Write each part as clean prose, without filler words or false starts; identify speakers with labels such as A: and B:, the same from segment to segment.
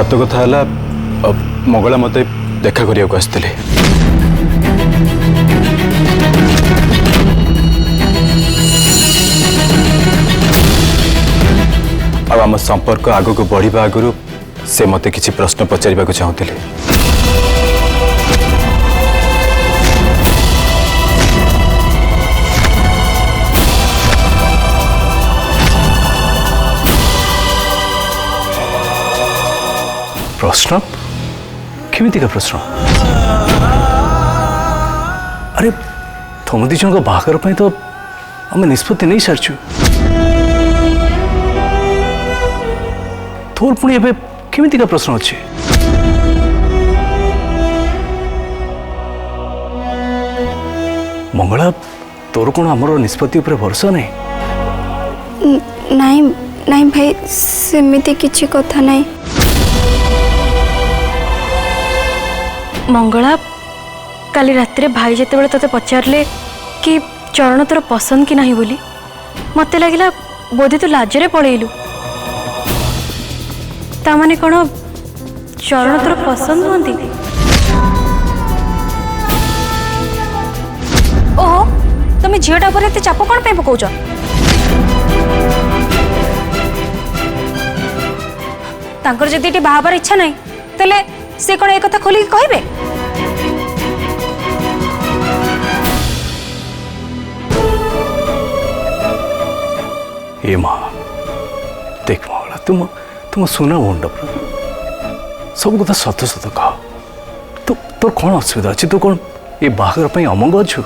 A: सत कथा है मंगला मत देखा करने आसते आम संपर्क आग को बढ़िबा आगु से मत किसी प्रश्न पचार चाहूले।
B: प्रश्न केमितिका प्रश्न? अरे तुम दी जन बाहागर तो आम निष्पत्ति नहीं सारी तोर पुणी एबे केमितिका प्रश्न अच्छे? मंगला तोर कौन आमर निष्पत्ति उपर भरोसा नहीं?
C: नहीं नहीं भाई सेमिति किछि कथा नहीं।
D: मंगला काली रात भाई जिते बड़े ते पचारे कि चरण तोर पसंद कि नहीं बोली मत लगिला बोधे तू लाजरे पलैलु ताने कौन चरण तोर पसंद हुंती? ओहो तुम झीटा पर एते चाप कौन पे पकाउछ? तांकर जदि टी बाहाबार इच्छा नहीं तेले से कौन एक कथा खोलिक कहबे?
B: ए माँ देख मंगला तुम तुम सुना मुंड सब कथा सत सत कह तो तोर कौन असुविधा अच्छी? तू कौन ये बाहागर अमंग अच्छु?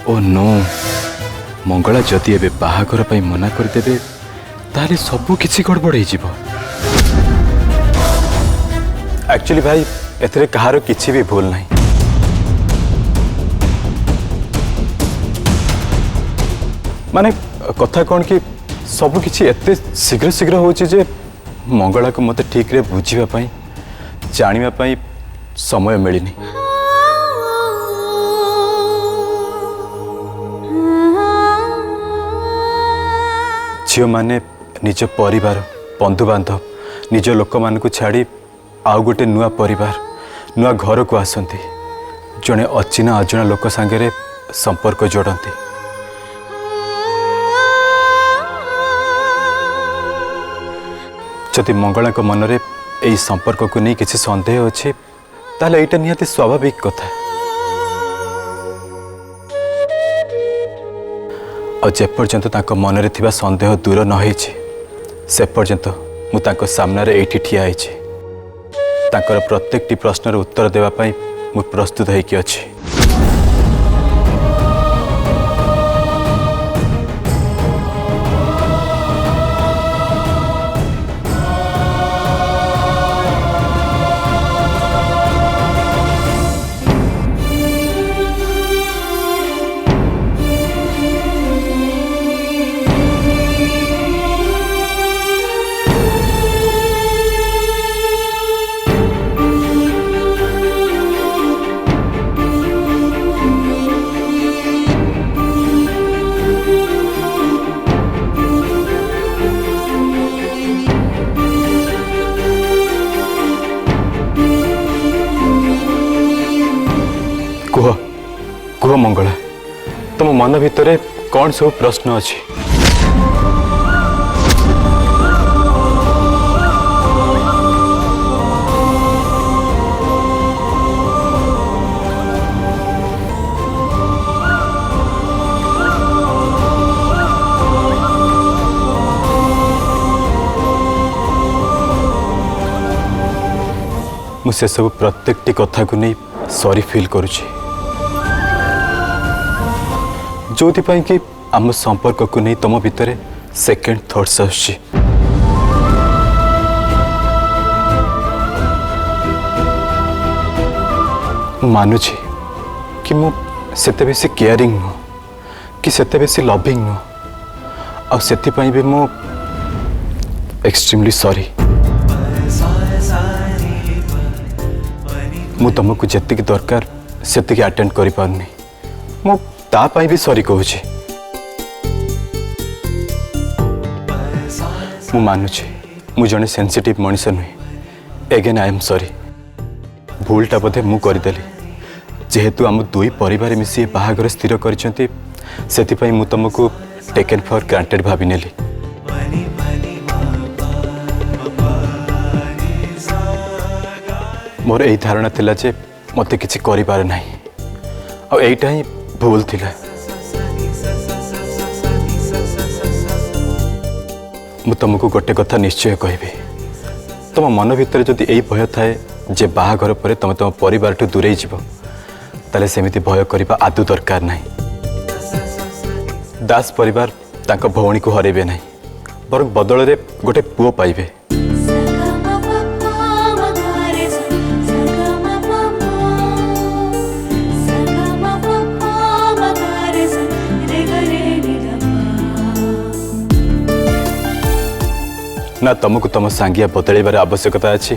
A: ओ नो मंगला जदि एबे बाहागर पई मना करदेबे ताले सब किछि गड़बड़ हो। एक्चुअली भाई एथरे कहार किछि भी भूल नहीं। माने कथा कौन कि सब किछि एते शीघ्र शीघ्र होछि जे मंगला को मते ठीक रे बुझिबा पई जानिबा पई समय मिलिनी। झील माने निज परिवार बंधु बांधव निज लोक मान को छाड़ी आउ गोटे नुआ परिवार नुआ घर को आसती जड़े अचिना अजना लोक सांगे संपर्क जोड़ती। जदि मंगला मनरे यही संपर्क को नहीं किसी संदेह अच्छे ताले एटा निहाती स्वाभाविक कथा। और जेपर्यंत तांको मनरे थिबा संदेह दूर न होइछि से पर्यंत मु तांको सामने एठी ठिया होइछि। तांकर प्रत्येकटी प्रश्नर उत्तर देवा पाई मु प्रस्तुत होइकि अछि। कुह कुह मंगला तुम मन भितर कौन सब प्रश्न अच्छी? मुझे सब प्रत्येकटी कथा को नहीं सॉरी फील करुची जो कि आम संपर्क को नहीं तुम भितर सेकेंड थॉट्स आछी। मानुची कि मु सेते बेसी केयरिंग नु कि सेते बेसी लविंग नु आ सेति पई भी मु एक्सट्रीमली सॉरी। मु तुमको जेतिक दरकार सेतिक अटेंड करि पारनी। मु ता पाई भी सॉरी कहूची मु मानुची मु जने सेंसिटिव मनुष्य नुहे एगेन आई एम सॉरी भूलटा बोधे मु करदेली जेहेतु आम दुई परिवार मिसी बाहागर स्थिर करिसेंती सेति मु तुमको टेकन फॉर ग्रांटेड भाभी नेली मोर यही धारणा थिला जे मते किछि करिबार नाही आ एइटा ही भूल थिला मु तुमको गोटे कथा निश्चय कहबी तुम मन भितर जदि एई भय थाए जे बाहाघर परे तुम तुम परिवार ठू दूरे जीव ताले सेमिति भय करिबा आदु दरकार नाही दास परिवार तांको भौणी को हरेबे नाही बरं बदल रे गोटे पुओ पाइबे ना तुमको तुम सांगिया बदलैबार आवश्यकता अच्छी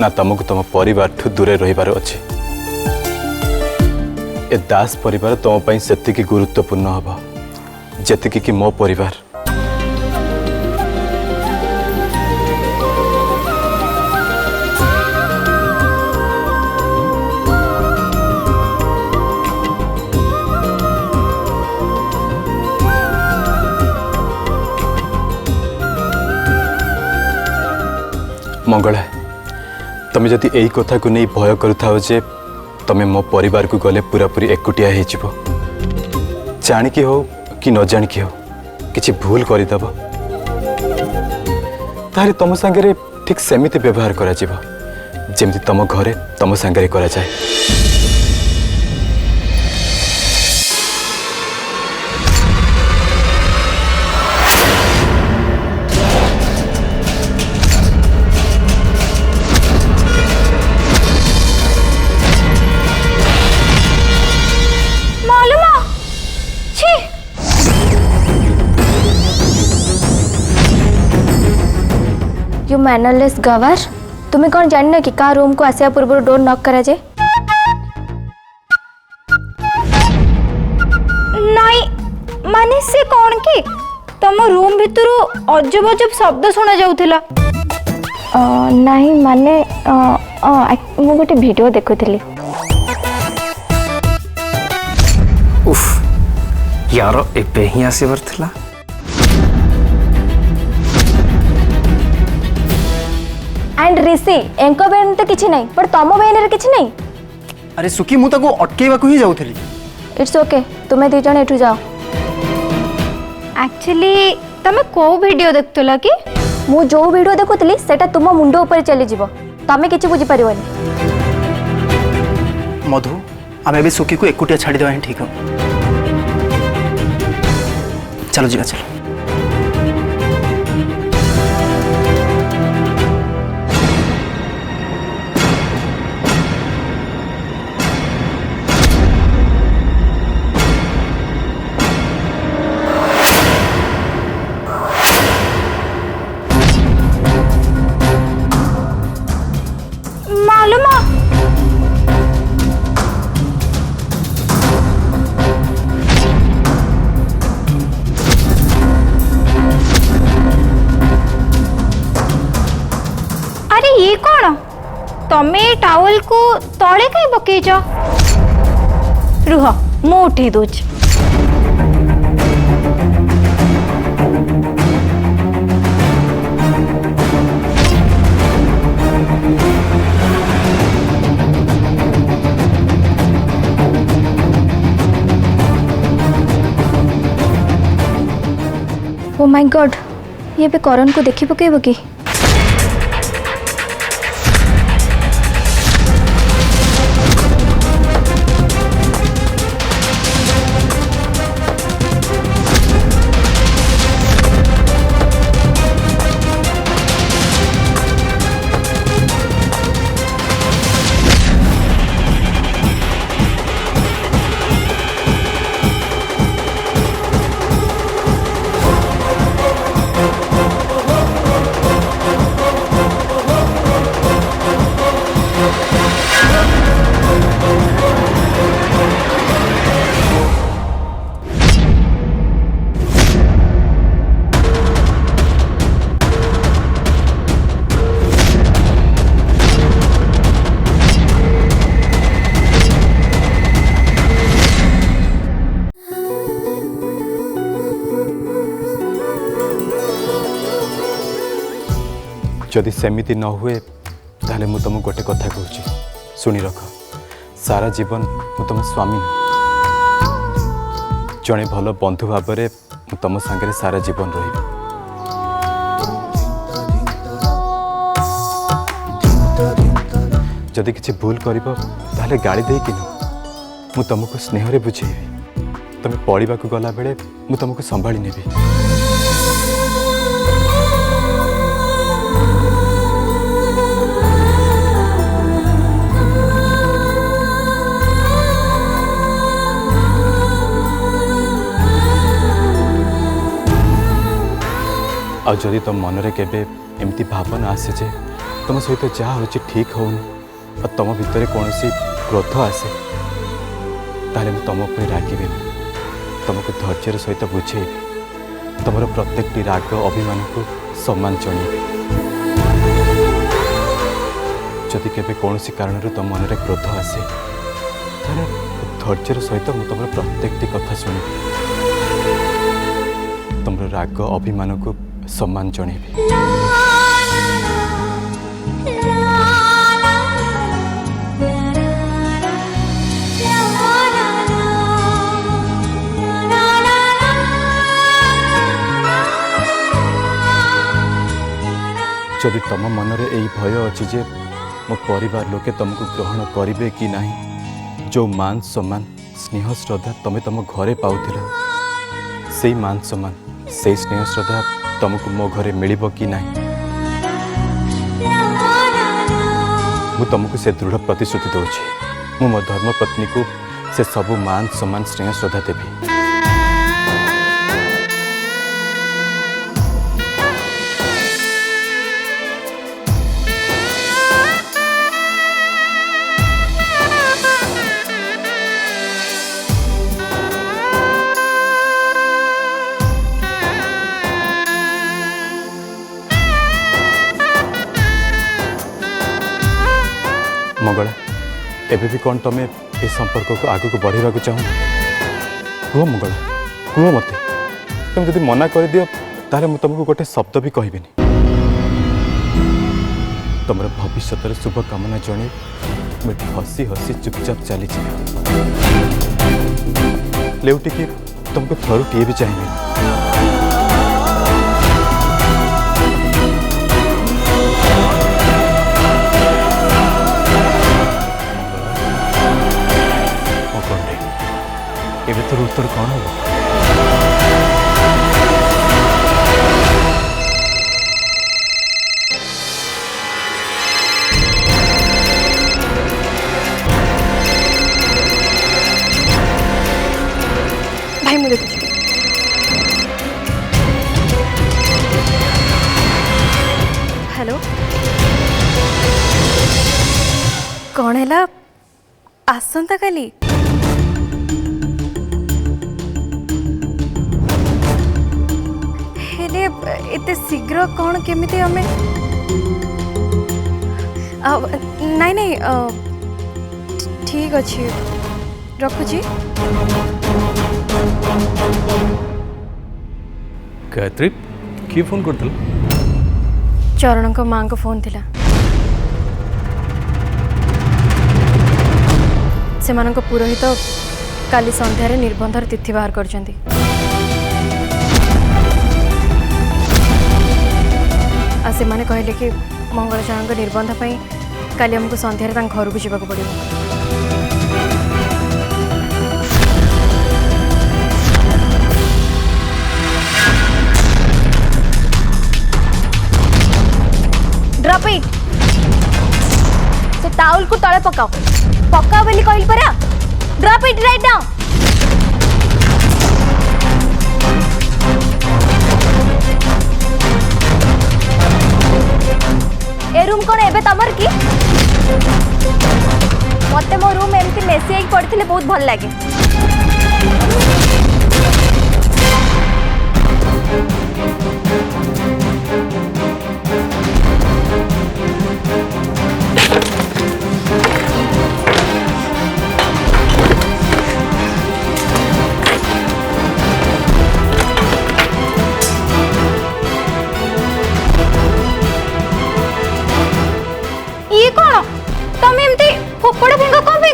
A: ना तुमको तुम परिवार ठू दूरे रहिबार अच्छी ए दास परिवार तुम पई सेतिकी गुरुत्वपूर्ण हबो जेतिकी कि मो परिवार मंगला तमें जदि यही कथा को नहीं भय करुथाओ जे तमें मो परिवार को गले पूरापूरी एकुटिया हो जाणिकी हो कि न जाणिकी हो किछि भूल करदेव ताहले तुम सांगे ठीक सेमिति व्यवहार करा जिवो जेमति तुम घरे तुम सांगे करा जाए
D: यू मैनरलेस गवार तुम्हें कौन जानना कि का रूम को आसिया पूर्व डोर नॉक करा जाए
C: नहीं माने से कौन कि तुम रूम भितरु अजब अजब शब्द सुना जाउथिला
D: नहीं माने मु गोटे वीडियो देखुथली
B: उफ यार एबे ही आसीबार थिला
D: एंड ऋषि एंको बेन तो किछि नहीं पर तमो बेन रे किछि नहीं
E: अरे सुखी मु ताको अटकेवा को ही जाउथली
D: इट्स ओके तुम्हें दी जण एठु जाओ
C: एक्चुअली तमे को वीडियो देखतला कि
D: मु जो वीडियो देखुथली सेटा तुम मुंडो ऊपर चली जीवो तमे किछि बुझी परिवनी
E: मधु आमे भी सुखी को एकुटिया छाड़ी देवा ही ठीक हो चलो जीवा चलो
C: मालूम अरे ये कौन तमे टावल को तले कहीं पकईच रुह मु उठे दूच
D: ओ माय गॉड ये बे करण को देखि पकेबो कि
A: जदि सेमिति न हुए ताहले मु तुमको गोटे कथा कहूँ शुणी रख सारा जीवन मु तुम स्वामी नुह जड़े भल बंधु भाव में मु तुम सांगे सारा जीवन रही जदि किसी भूल कर गाड़ी दे कि मु तुमको स्नेह बुझेबी तुम पढ़ा गला बेले मु तुमको संभाली नेबी आ जदि तुम मनरे केबे एमती भावना आसे जे तुम सहित जहाँ हो ठीक होनी और तुम भितर कौन क्रोध आसे ताले तुम उपर रागिबे तुमको धैर्यर सहित बुझेबी तुम प्रत्येक राग अभिमान को सम्मान जणेबी जदि केबे कौन कारण तुम मनरे क्रोध आसे ताले धैर्यर सहित मुझे तुम प्रत्येक कथा शुणी तुम राग अभिमान को सम्मान जणेबी जदि तुम मनरे यही भय अच्छी जे मो परिवार लोके तुमको ग्रहण करेंगे कि नहीं जो मान सम्मान स्नेह श्रद्धा तुम्हें तुम घरे पाउथिला से मान सम्मान से स्नेह श्रद्धा तुमको मो घरे मिलिबो कि नहीं मु तुमको से दृढ़ प्रतिश्रुति दूची मु मो धर्मपत्नी को से सबु मान सम्मान स्नेह श्रद्धा देवी मंगला एबे भी कौन तुम ए संपर्क को आगू को बढ़ावा चाहो कह मंगला कह मत तुम जब मना कर दियो तारे मु तुमको गोटे शब्द भी कहबेनी तुम भविष्य शुभ कामना जणे मुझे हसी हसी चुपचाप चली लेउटी कि तुमको थरुटीए भी चाहिए
B: एबे तोर उत्तर कौन हो
D: भाई मुझे देखुच हेलो कौन है आसंता काली एते शीघ्र कौन केमिति हमें नहीं नहीं ठीक अच्छे रखुची
B: गायत्री किए फोन कर
D: चरण को माँ को फोन थिला से पुरोहित काली संध्यारे निर्बंधर तिथि बाहर करछंती से माने कहले कि मंगलचरण को निर्बंध पाई काली हमको संध्यारे घर को जावाक पड़ो
C: ड्रॉप इट से टाउल को तले पकाओ पकाओ बोली कहली परा drop it write down A room कौन एबे तमर की मते मो रूम एमती मेसी एक पड़थिले बहुत भल लागे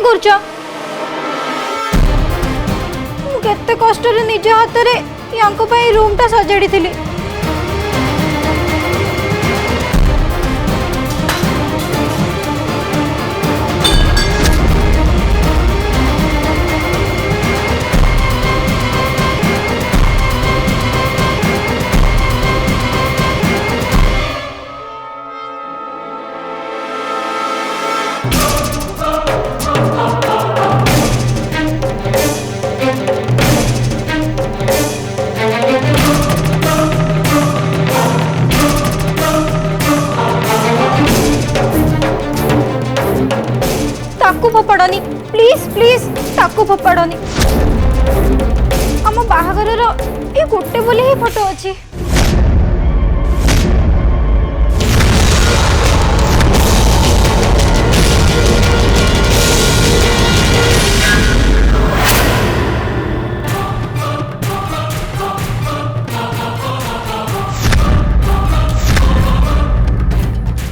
C: କରୁଛ? ମୁଁ କେତେ କଷ୍ଟରେ ନିଜ ହାତରେ ୟାଙ୍କ ପାଇଁ ରୁମଟା ସଜାଡ଼ିଥିଲି। ताकू फोपाड़नी प्लीज प्लीज ताकू फोपाड़नी। आम बाहागर ये गोटे बोली ही फोटो अच्छी।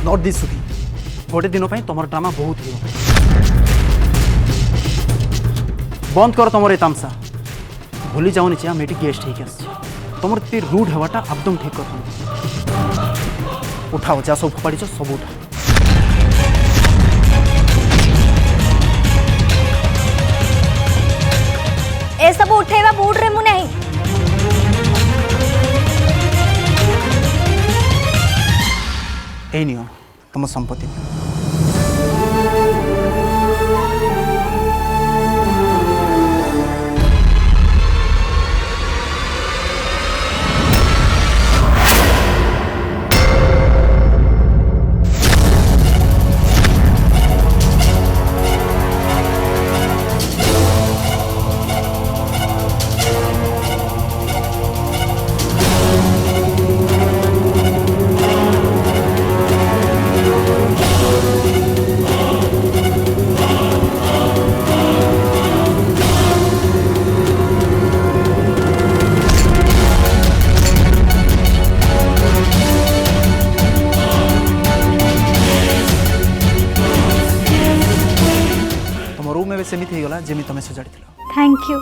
E: नॉट दिस सुखी गोटे दिन तुम ड्रामा बहुत हो बंद कर तुम ये तामसा भूली जाओनी चे आम ये गेस्ट होके तुम ये रूड हवाटा एकदम ठीक कर उठाओ जा सब फोपाड़ी सब उठा
C: ए सब उठेवा मूड रे मु नहीं।
E: ए नियो तुम संपत्ति सेमिति गला जेमि तमे सजाड़ी थिलो।
C: Thank you.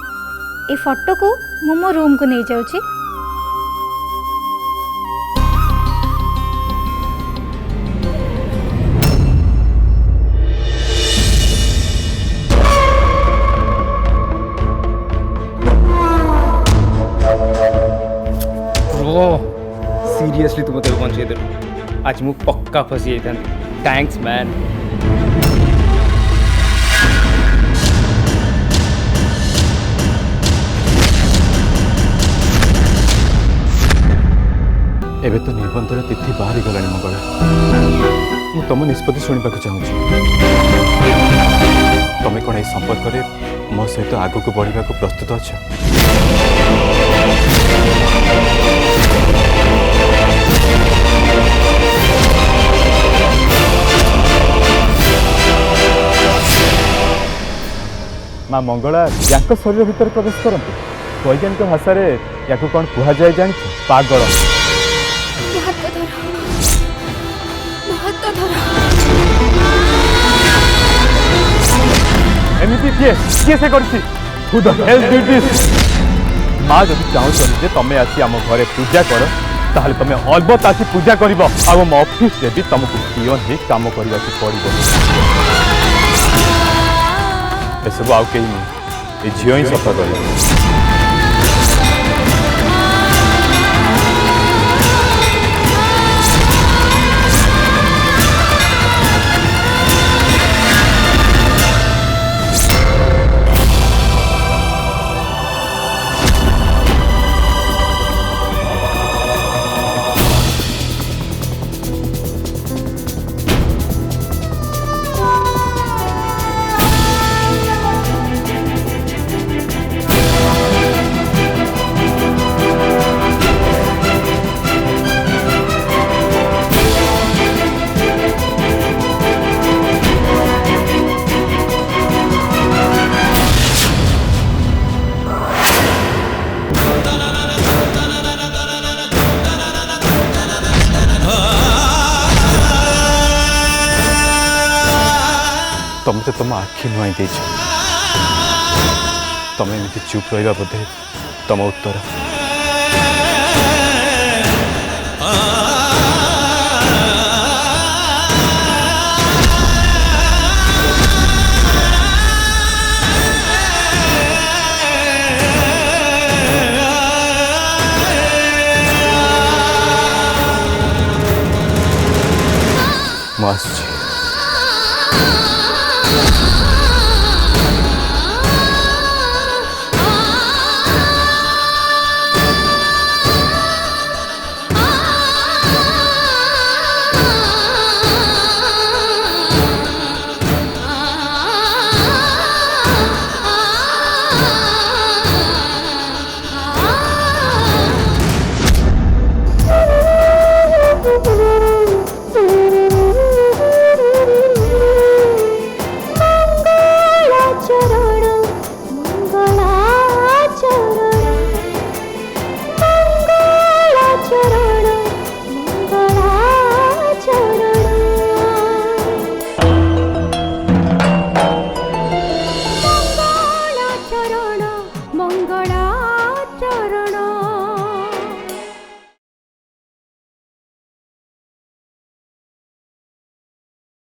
C: ए फोटो को मु मो रूम को नहीं जाउची।
F: सीरियसली तुम तेरे बंचे देलु आज मु पक्का फसी जाइथांती। Thanks man.
A: एबे तो निबंधन तिथि बाहरी गलानी मंगला मु तुम निष्पत्ति शुणा चाहूँगी तुम कौन ये संपर्क में मो सहित आग को बढ़ा प्रस्तुत अच्छ? माँ मंगला या शरीर भितर प्रवेश करते वैज्ञानिक भाषा या कौन कह जाए जान पागल। एमती किए किए से करछि who the help did this? माँ जदि चाहूँ तुम आसी आम घरे पूजा कर ताहले तुम अलबत आसी पूजा कर ऑफिस भी तुमको पियोन ही काम करने पड़ो। एसबू आउ कहीं नहीं ये झील ही सफा कर। तुम तो तुम आखि नुआई देछ तुम एमती चुप रहा बोधे तुम उत्तर मुझे